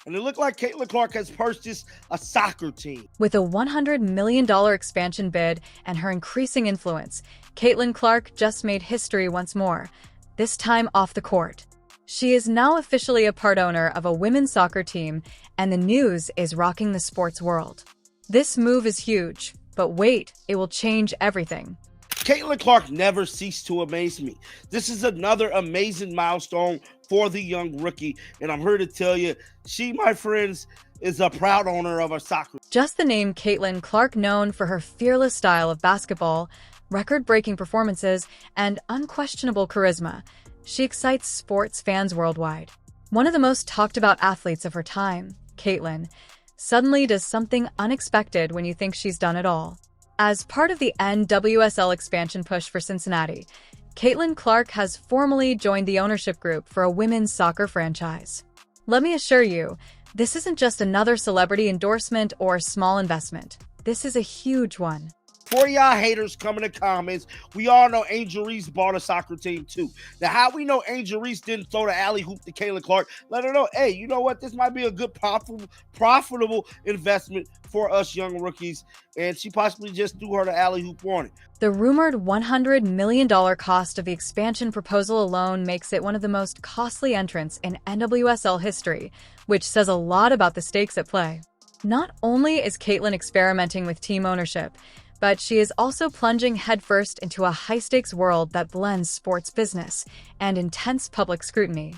And it looked like Caitlin Clark has purchased a soccer team. With a $100 million expansion bid and her increasing influence, Caitlin Clark just made history once more, this time off the court. She is now officially a part owner of a women's soccer team, and the news is rocking the sports world. This move is huge, but wait, it will change everything. Caitlin Clark never ceased to amaze me. This is another amazing milestone for the young rookie, and I'm here to tell you, she, my friends, is a proud owner of a soccer. Just the name Caitlin Clark, known for her fearless style of basketball, record-breaking performances, and unquestionable charisma, she excites sports fans worldwide. One of the most talked-about athletes of her time, Caitlin, suddenly does something unexpected when you think she's done it all. As part of the NWSL expansion push for Cincinnati, Caitlin Clark has formally joined the ownership group for a women's soccer franchise. Let me assure you, this isn't just another celebrity endorsement or small investment. This is a huge one. For y'all haters coming to comments, we all know Angel Reese bought a soccer team too. Now, how we know Angel Reese didn't throw the alley hoop to Caitlin Clark? Let her know, hey, you know what? This might be a good profitable investment for us young rookies. And she possibly just threw her the alley hoop on it. The rumored $100 million cost of the expansion proposal alone makes it one of the most costly entrants in NWSL history, which says a lot about the stakes at play. Not only is Caitlin experimenting with team ownership, but she is also plunging headfirst into a high-stakes world that blends sports business and intense public scrutiny.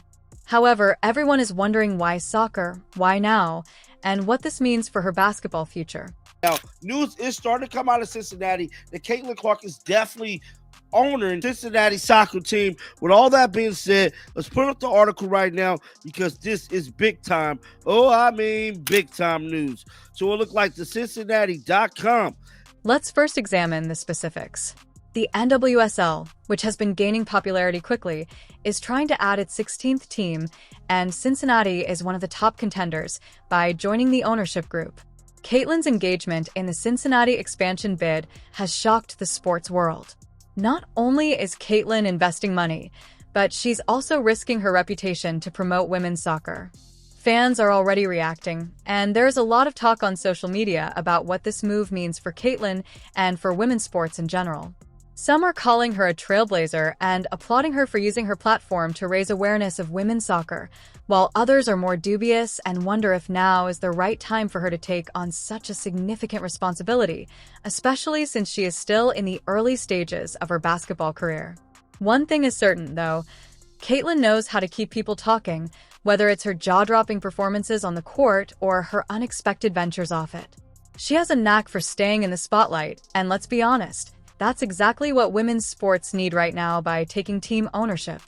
However, everyone is wondering why soccer, why now, and what this means for her basketball future. Now, news is starting to come out of Cincinnati that Caitlin Clark is definitely owning Cincinnati soccer team. With all that being said, let's put up the article right now because this is big time. Big time news. So it looked like the Cincinnati.com. Let's first examine the specifics. The NWSL, which has been gaining popularity quickly, is trying to add its 16th team, and Cincinnati is one of the top contenders by joining the ownership group. Caitlin's engagement in the Cincinnati expansion bid has shocked the sports world. Not only is Caitlin investing money, but she's also risking her reputation to promote women's soccer. Fans are already reacting, and there's a lot of talk on social media about what this move means for Caitlin and for women's sports in general. Some are calling her a trailblazer and applauding her for using her platform to raise awareness of women's soccer, while others are more dubious and wonder if now is the right time for her to take on such a significant responsibility, especially since she is still in the early stages of her basketball career. One thing is certain, though, Caitlin knows how to keep people talking, whether it's her jaw-dropping performances on the court or her unexpected ventures off it. She has a knack for staying in the spotlight, and let's be honest, that's exactly what women's sports need right now by taking team ownership.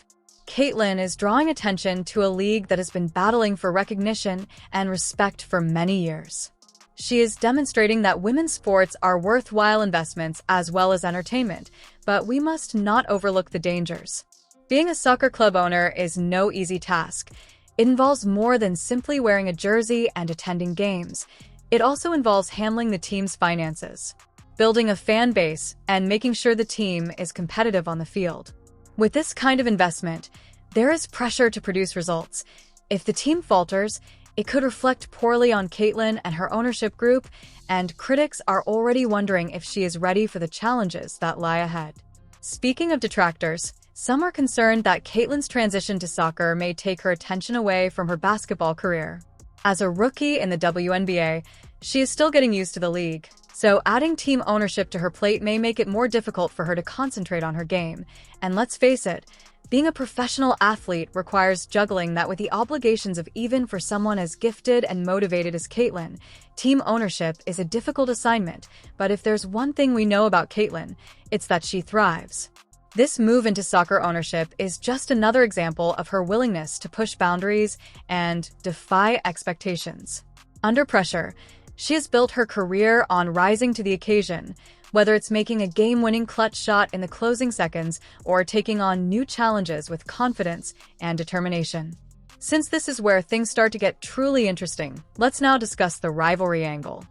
Caitlin is drawing attention to a league that has been battling for recognition and respect for many years. She is demonstrating that women's sports are worthwhile investments as well as entertainment, but we must not overlook the dangers. Being a soccer club owner is no easy task. It involves more than simply wearing a jersey and attending games. It also involves handling the team's finances, building a fan base, and making sure the team is competitive on the field. With this kind of investment, there is pressure to produce results. If the team falters, it could reflect poorly on Caitlin and her ownership group, and critics are already wondering if she is ready for the challenges that lie ahead. Speaking of detractors, some are concerned that Caitlin's transition to soccer may take her attention away from her basketball career. As a rookie in the WNBA, she is still getting used to the league, so adding team ownership to her plate may make it more difficult for her to concentrate on her game. And let's face it, being a professional athlete requires juggling that with the obligations of even for someone as gifted and motivated as Caitlin. Team ownership is a difficult assignment, but if there's one thing we know about Caitlin, it's that she thrives. This move into soccer ownership is just another example of her willingness to push boundaries and defy expectations. Under pressure, she has built her career on rising to the occasion, whether it's making a game-winning clutch shot in the closing seconds or taking on new challenges with confidence and determination. Since this is where things start to get truly interesting, let's now discuss the rivalry angle.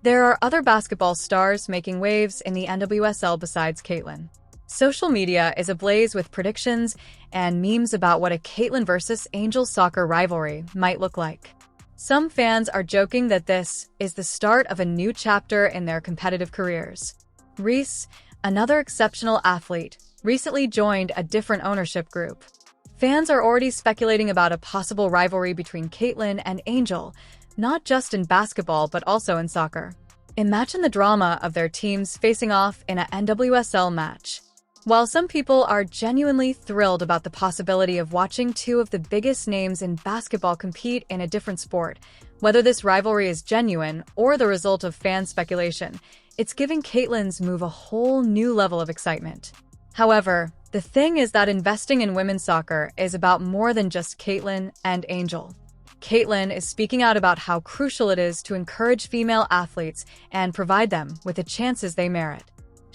There are other basketball stars making waves in the NWSL besides Caitlin. Social media is ablaze with predictions and memes about what a Caitlin versus Angel soccer rivalry might look like. Some fans are joking that this is the start of a new chapter in their competitive careers. Reese, another exceptional athlete, recently joined a different ownership group. Fans are already speculating about a possible rivalry between Caitlin and Angel, not just in basketball but also in soccer. Imagine the drama of their teams facing off in a NWSL match. While some people are genuinely thrilled about the possibility of watching two of the biggest names in basketball compete in a different sport, whether this rivalry is genuine or the result of fan speculation, it's giving Caitlin's move a whole new level of excitement. However, the thing is that investing in women's soccer is about more than just Caitlin and Angel. Caitlin is speaking out about how crucial it is to encourage female athletes and provide them with the chances they merit.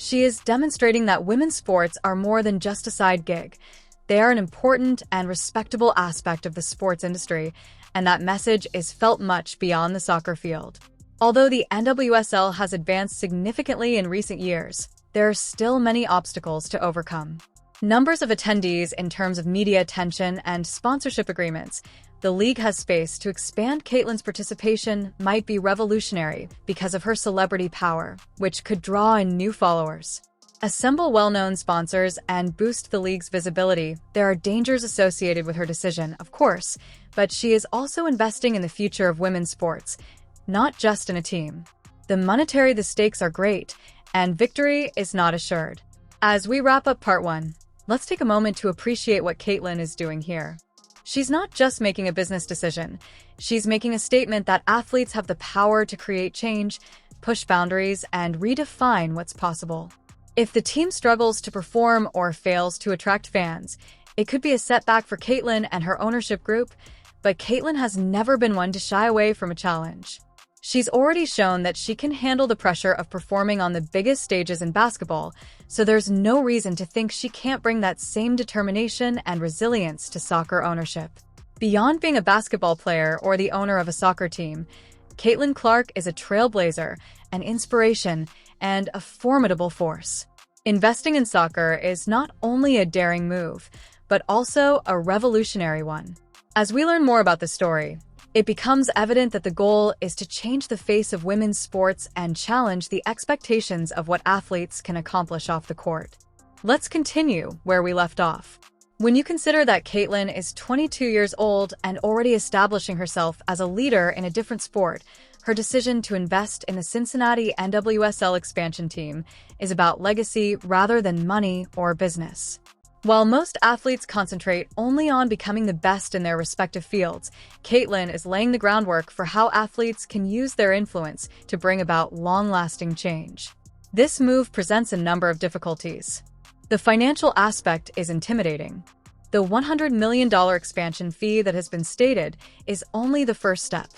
She is demonstrating that women's sports are more than just a side gig. They are an important and respectable aspect of the sports industry, and that message is felt much beyond the soccer field. Although the NWSL has advanced significantly in recent years, there are still many obstacles to overcome. Numbers of attendees in terms of media attention and sponsorship agreements. The league has space to expand. Caitlin's participation might be revolutionary because of her celebrity power, which could draw in new followers. Assemble well-known sponsors and boost the league's visibility. There are dangers associated with her decision, of course, but she is also investing in the future of women's sports, not just in a team. The stakes are great, and victory is not assured. As we wrap up part 1, let's take a moment to appreciate what Caitlin is doing here. She's not just making a business decision. She's making a statement that athletes have the power to create change, push boundaries, and redefine what's possible. If the team struggles to perform or fails to attract fans, it could be a setback for Caitlin and her ownership group, but Caitlin has never been one to shy away from a challenge. She's already shown that she can handle the pressure of performing on the biggest stages in basketball, so there's no reason to think she can't bring that same determination and resilience to soccer ownership. Beyond being a basketball player or the owner of a soccer team, Caitlin Clark is a trailblazer, an inspiration, and a formidable force. Investing in soccer is not only a daring move, but also a revolutionary one. As we learn more about the story, it becomes evident that the goal is to change the face of women's sports and challenge the expectations of what athletes can accomplish off the court. Let's continue where we left off. When you consider that Caitlin is 22 years old and already establishing herself as a leader in a different sport, her decision to invest in the Cincinnati NWSL expansion team is about legacy rather than money or business. While most athletes concentrate only on becoming the best in their respective fields, Caitlin is laying the groundwork for how athletes can use their influence to bring about long-lasting change. This move presents a number of difficulties. The financial aspect is intimidating. The $100 million expansion fee that has been stated is only the first step.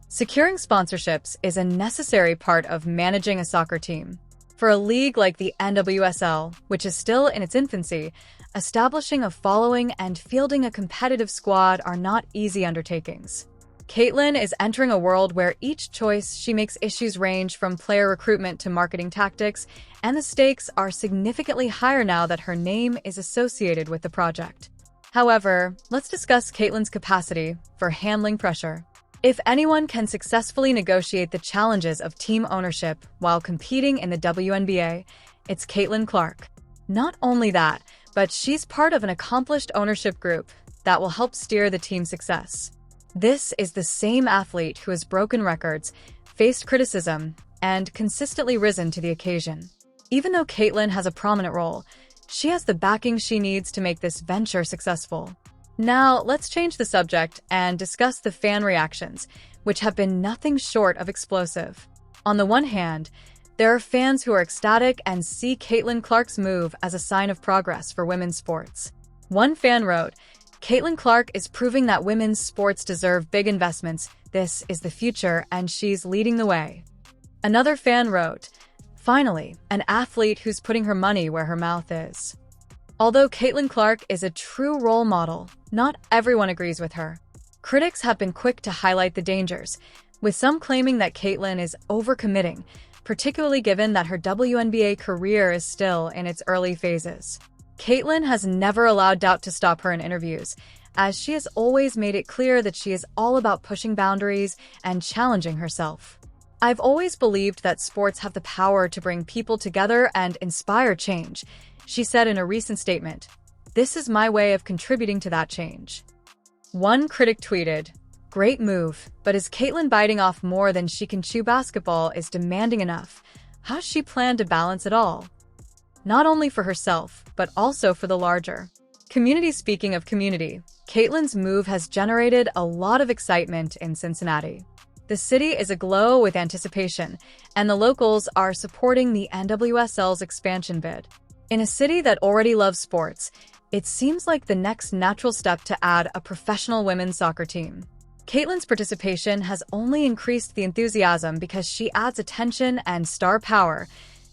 Securing sponsorships is a necessary part of managing a soccer team. For a league like the NWSL, which is still in its infancy, establishing a following and fielding a competitive squad are not easy undertakings. Caitlin is entering a world where each choice she makes issues range from player recruitment to marketing tactics, and the stakes are significantly higher now that her name is associated with the project. However, let's discuss Caitlin's capacity for handling pressure. If anyone can successfully negotiate the challenges of team ownership while competing in the WNBA, it's Caitlin Clark. Not only that, but she's part of an accomplished ownership group that will help steer the team's success. This is the same athlete who has broken records, faced criticism, and consistently risen to the occasion. Even though Caitlin has a prominent role, she has the backing she needs to make this venture successful. Now, let's change the subject and discuss the fan reactions, which have been nothing short of explosive. On the one hand, there are fans who are ecstatic and see Caitlin Clark's move as a sign of progress for women's sports. One fan wrote, "Caitlin Clark is proving that women's sports deserve big investments. This is the future, and she's leading the way." Another fan wrote, "Finally, an athlete who's putting her money where her mouth is." Although Caitlin Clark is a true role model, not everyone agrees with her. Critics have been quick to highlight the dangers, with some claiming that Caitlin is overcommitting, particularly given that her WNBA career is still in its early phases. Caitlin has never allowed doubt to stop her in interviews, as she has always made it clear that she is all about pushing boundaries and challenging herself. I've always believed that sports have the power to bring people together and inspire change, she said in a recent statement. This is my way of contributing to that change. One critic tweeted, "Great move, but is Caitlin biting off more than she can chew? Basketball is demanding enough. How's she plan to balance it all?" Not only for herself, but also for the larger community. Speaking of community, Caitlin's move has generated a lot of excitement in Cincinnati. The city is aglow with anticipation, and the locals are supporting the NWSL's expansion bid. In a city that already loves sports, it seems like the next natural step to add a professional women's soccer team. Caitlin's participation has only increased the enthusiasm because she adds attention and star power,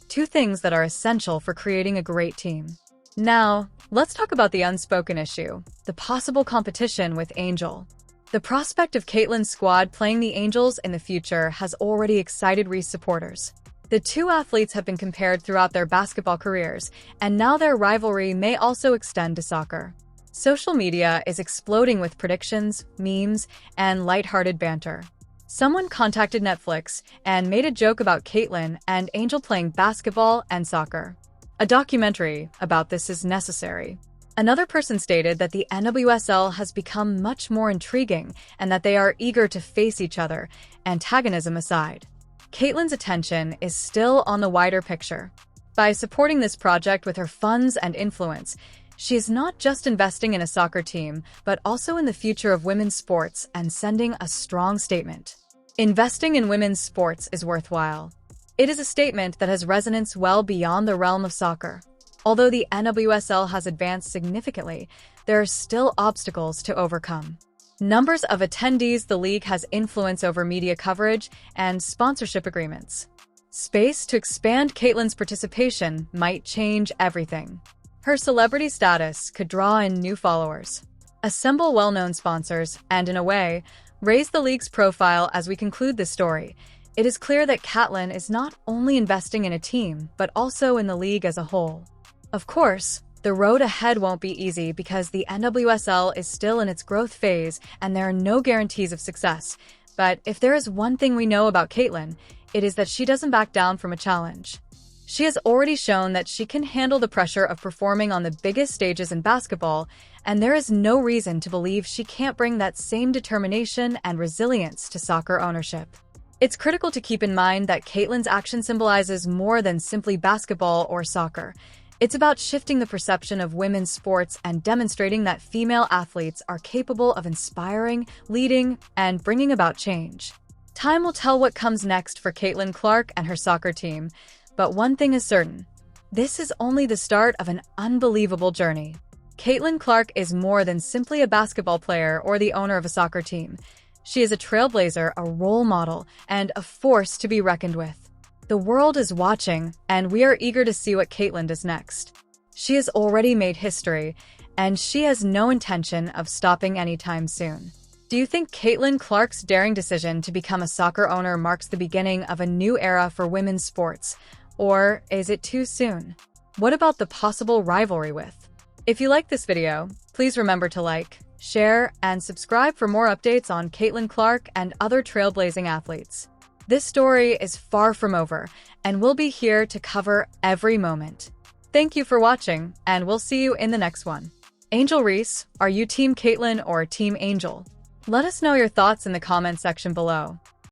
two things that are essential for creating a great team. Now, let's talk about the unspoken issue, the possible competition with Angel. The prospect of Caitlin's squad playing the Angels in the future has already excited Reese supporters. The two athletes have been compared throughout their basketball careers, and now their rivalry may also extend to soccer. Social media is exploding with predictions, memes, and lighthearted banter. Someone contacted Netflix and made a joke about Caitlin and Angel playing basketball and soccer. A documentary about this is necessary. Another person stated that the NWSL has become much more intriguing and that they are eager to face each other, antagonism aside. Caitlin's attention is still on the wider picture. By supporting this project with her funds and influence, she is not just investing in a soccer team, but also in the future of women's sports and sending a strong statement. Investing in women's sports is worthwhile. It is a statement that has resonance well beyond the realm of soccer. Although the NWSL has advanced significantly, there are still obstacles to overcome. Numbers of attendees. The league has influence over media coverage and sponsorship agreements. Space to expand. Caitlin's participation might change everything. Her celebrity status could draw in new followers, assemble well-known sponsors, and in a way, raise the league's profile. As we conclude this story, it is clear that Caitlin is not only investing in a team, but also in the league as a whole. Of course, the road ahead won't be easy because the NWSL is still in its growth phase and there are no guarantees of success. But if there is one thing we know about Caitlin, it is that she doesn't back down from a challenge. She has already shown that she can handle the pressure of performing on the biggest stages in basketball, and there is no reason to believe she can't bring that same determination and resilience to soccer ownership. It's critical to keep in mind that Caitlin's action symbolizes more than simply basketball or soccer. It's about shifting the perception of women's sports and demonstrating that female athletes are capable of inspiring, leading, and bringing about change. Time will tell what comes next for Caitlin Clark and her soccer team, but one thing is certain. This is only the start of an unbelievable journey. Caitlin Clark is more than simply a basketball player or the owner of a soccer team. She is a trailblazer, a role model, and a force to be reckoned with. The world is watching, and we are eager to see what Caitlin does next. She has already made history, and she has no intention of stopping anytime soon. Do you think Caitlin Clark's daring decision to become a soccer owner marks the beginning of a new era for women's sports? Or is it too soon? What about the possible rivalry with? If you like this video, please remember to like, share, and subscribe for more updates on Caitlin Clark and other trailblazing athletes. This story is far from over, and we'll be here to cover every moment. Thank you for watching, and we'll see you in the next one. Angel Reese, are you Team Caitlin or Team Angel? Let us know your thoughts in the comment section below.